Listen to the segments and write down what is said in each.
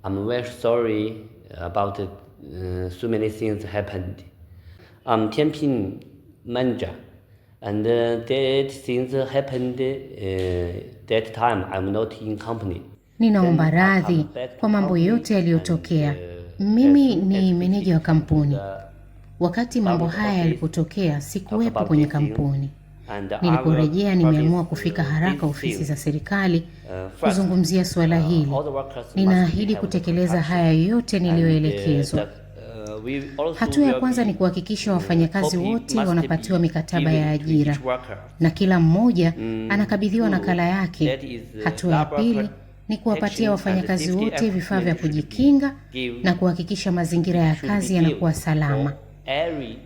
I'm very sorry about so many things happened. I'm Tianping manager, and that things happened that time I'm not in company. Ninaomba radhi kwa mambo yote yaliyotokea. Mimi ni meneja wa kampuni. Wakati mambo haya yalipotokea, sikuwepo kwenye kampuni. Niliporejea nimeamua kufika haraka ofisi za serikali kuzungumzia suala hili. Ninaahidi kutekeleza haya yote niliyoelekezwa. Hatua ya kwanza ni kuhakikisha wafanyakazi wote wanapatiwa mikataba ya ajira na kila mmoja anakabidhiwa nakala yake. Hatua ya pili ni kuwapatia wafanyakazi wote vifaa vya kujikinga na kuhakikisha mazingira ya kazi yanakuwa salama.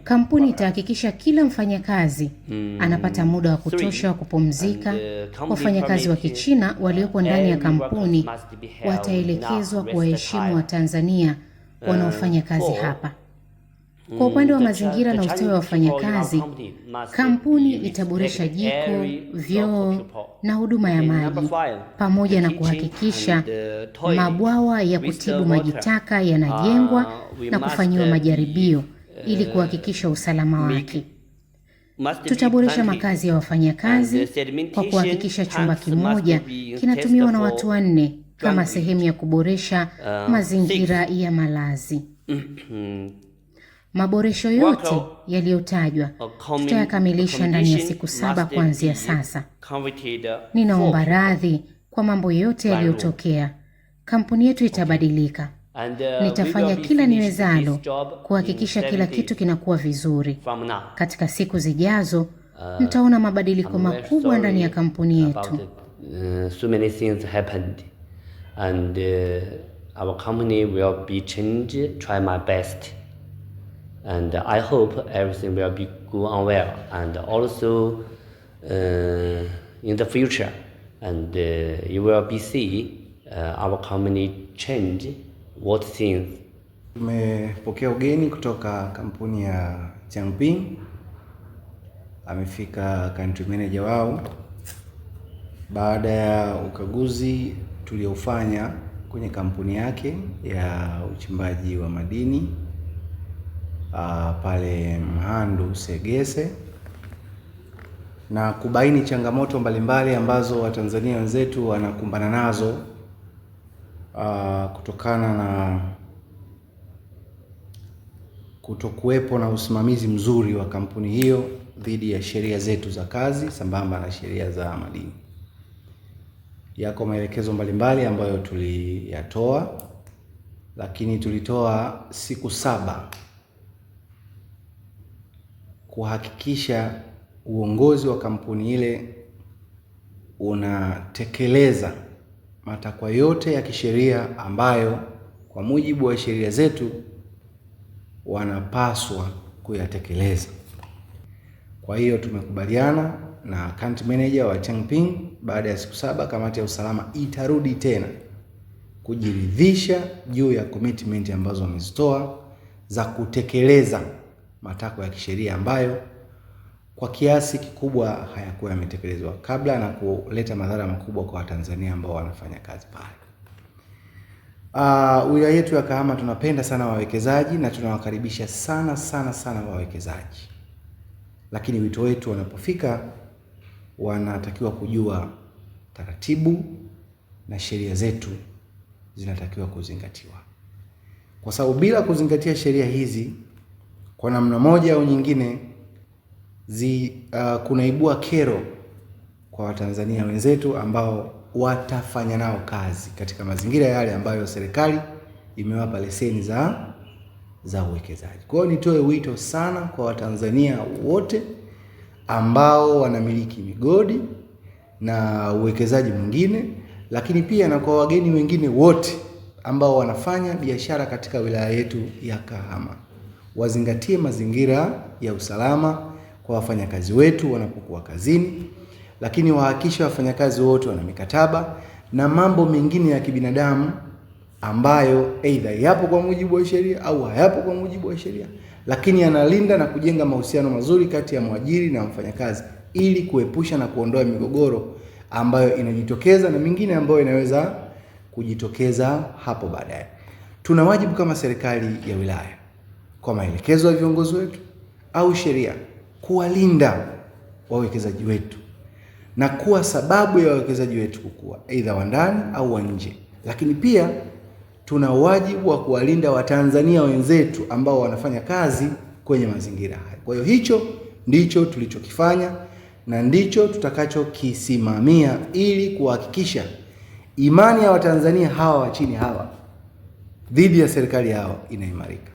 Kampuni itahakikisha kila mfanyakazi anapata muda wa kutosha wa kupumzika. Wafanyakazi wa Kichina waliopo ndani ya kampuni wataelekezwa kuwaheshimu wa Tanzania wanaofanya kazi hapa. Kwa upande wa mazingira na ustawi wa wafanyakazi, kampuni itaboresha jiko, vyoo na huduma ya maji, pamoja na kuhakikisha mabwawa ya kutibu maji taka yanajengwa na kufanyiwa majaribio ili kuhakikisha usalama wake. Tutaboresha makazi ya wafanyakazi kwa kuhakikisha chumba kimoja kinatumiwa na watu 4 kama sehemu ya kuboresha mazingira ya malazi. Maboresho yote yaliyotajwa tutayakamilisha ndani ya siku 7 kuanzia sasa. Ninaomba radhi kwa mambo yote yaliyotokea. Kampuni yetu itabadilika. Nitafanya kila niwezalo kuhakikisha kila kitu kinakuwa vizuri. Katika siku zijazo, mtaona mabadiliko makubwa ndani ya kampuni yetu. So many things happened, and our company will be changed. Try my best, and I hope everything will be go on well, and also in the future, and you will be see our company change what things. Tumepokea ugeni kutoka kampuni ya Tianping. Amefika country manager wao baada ya ukaguzi tuliofanya kwenye kampuni yake ya uchimbaji wa madini pale Mhandu Segese, na kubaini changamoto mbalimbali ambazo Watanzania wenzetu wanakumbana nazo kutokana na kutokuwepo na usimamizi mzuri wa kampuni hiyo dhidi ya sheria zetu za kazi sambamba na sheria za madini. Yako maelekezo mbalimbali ambayo tuliyatoa, lakini tulitoa siku 7 kuhakikisha uongozi wa kampuni ile unatekeleza matakwa yote ya kisheria ambayo kwa mujibu wa sheria zetu wanapaswa kuyatekeleza. Kwa hiyo tumekubaliana na country manager wa Tianping, baada ya siku 7 kamati ya usalama itarudi tena kujiridhisha juu ya commitment ambazo wamezitoa za kutekeleza matakwa ya kisheria ambayo kwa kiasi kikubwa hayakuwa yametekelezwa kabla, na kuleta madhara makubwa kwa Watanzania ambao wanafanya kazi pale. Wilaya yetu ya Kahama tunapenda sana wawekezaji na tunawakaribisha sana wawekezaji. Lakini wito wetu wanapofika wanatakiwa kujua taratibu na sheria zetu zinatakiwa kuzingatiwa. Kwa sababu bila kuzingatia sheria hizi kwa namna moja au nyingine kunaibua kero kwa Watanzania wenzetu ambao watafanya nao kazi katika mazingira yale ambayo serikali imewapa leseni za uwekezaji. Kwa hiyo nitoe wito sana kwa Watanzania wote ambao wanamiliki migodi na uwekezaji mwingine, lakini pia na kwa wageni wengine wote ambao wanafanya biashara katika wilaya yetu ya Kahama, wazingatie mazingira ya usalama kwa wafanyakazi wetu wanapokuwa kazini, lakini wahakikishe wafanyakazi wote wana mikataba na mambo mengine ya kibinadamu ambayo aidha yapo kwa mujibu wa sheria au hayapo kwa mujibu wa sheria, lakini yanalinda na kujenga mahusiano mazuri kati ya mwajiri na mfanyakazi ili kuepusha na kuondoa migogoro ambayo inajitokeza na mingine ambayo inaweza kujitokeza hapo baadaye. Tuna wajibu kama serikali ya wilaya, kwa maelekezo ya viongozi wetu au sheria, kuwalinda wawekezaji wetu na kuwa sababu ya wawekezaji wetu kukua, aidha wa ndani au wa nje. Lakini pia tuna wajibu wa kuwalinda Watanzania wenzetu ambao wanafanya kazi kwenye mazingira haya. Kwa hiyo hicho ndicho tulichokifanya na ndicho tutakachokisimamia ili kuhakikisha imani ya Watanzania hawa wa chini hawa dhidi ya serikali yao inaimarika.